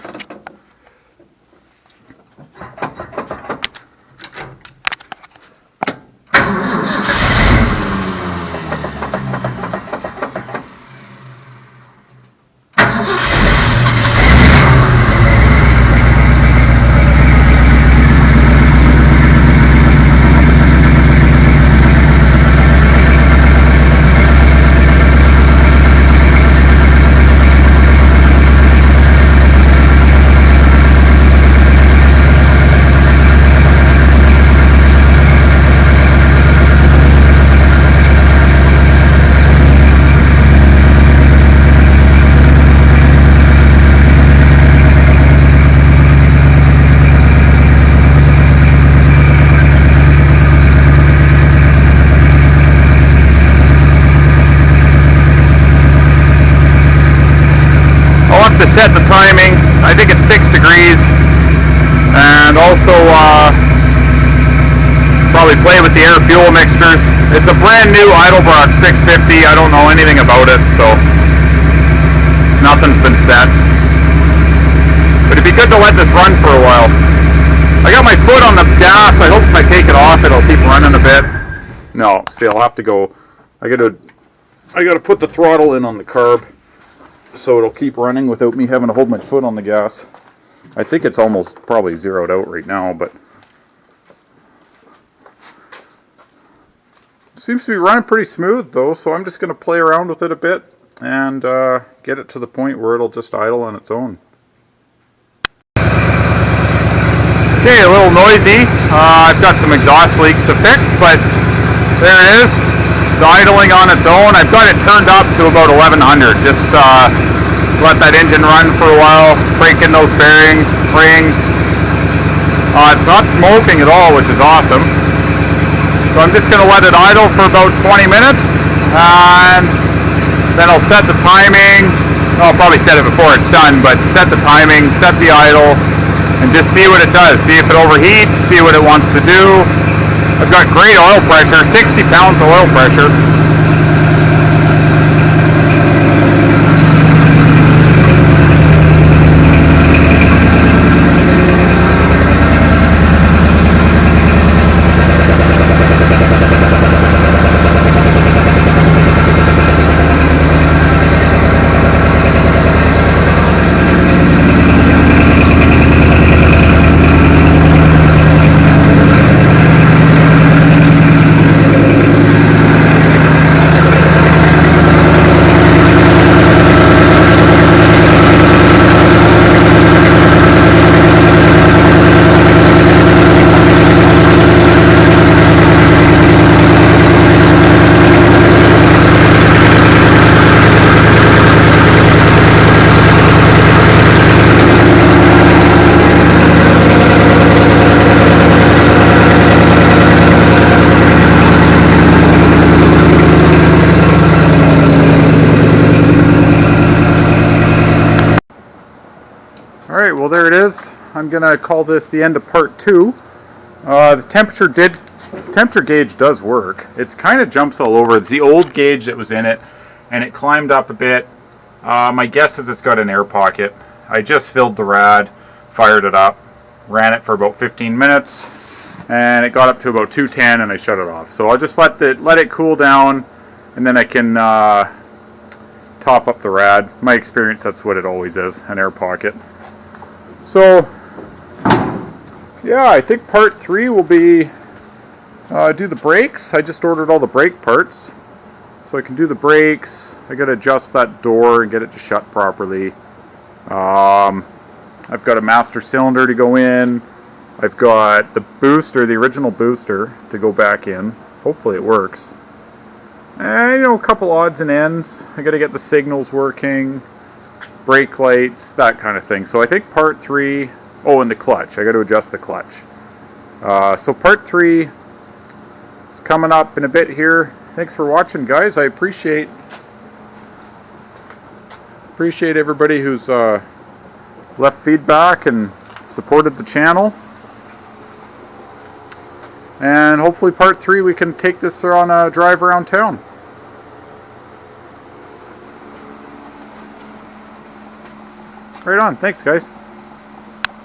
To set the timing, I think it's 6 degrees, and also probably play with the air fuel mixtures. It's a brand new Idlebrock 650. I don't know anything about it, so nothing's been set. But it'd be good to let this run for a while. I got my foot on the gas. I hope if I take it off, it'll keep running a bit. No, see, I'll have to go. I gotta put the throttle in on the carb, so it'll keep running without me having to hold my foot on the gas. I think it's almost probably zeroed out right now, but it seems to be running pretty smooth though, so I'm just going to play around with it a bit and get it to the point where it'll just idle on its own. Okay, a little noisy. I've got some exhaust leaks to fix, but there it is. It's idling on its own. I've got it turned up to about 1100. Just let that engine run for a while, breaking those bearings, rings. It's not smoking at all, which is awesome. So I'm just going to let it idle for about 20 minutes, and then I'll set the timing. I'll probably set it before it's done, but set the timing, set the idle, and just see what it does. See if it overheats, see what it wants to do. I've got great oil pressure, 60 pounds of oil pressure. Alright, well there it is. I'm going to call this the end of part 2. The temperature gauge does work. It's kind of jumps all over. It's the old gauge that was in it, and it climbed up a bit. My guess is it's got an air pocket. I just filled the rad, fired it up, ran it for about 15 minutes, and it got up to about 210 and I shut it off. So I'll just let it cool down, and then I can top up the rad. My experience, that's what it always is, an air pocket. So yeah, I think part 3 will be do the brakes. I just ordered all the brake parts, so I can do the brakes. I got to adjust that door and get it to shut properly. I've got a master cylinder to go in. I've got the booster, the original booster, to go back in. Hopefully it works. And a couple odds and ends. I got to get the signals working, brake lights, that kind of thing. So I think part 3. Oh, and the clutch. I got to adjust the clutch. So part 3 is coming up in a bit here. Thanks for watching, guys. I appreciate everybody who's left feedback and supported the channel. And hopefully part 3 we can take this on a drive around town. Right on. Thanks, guys.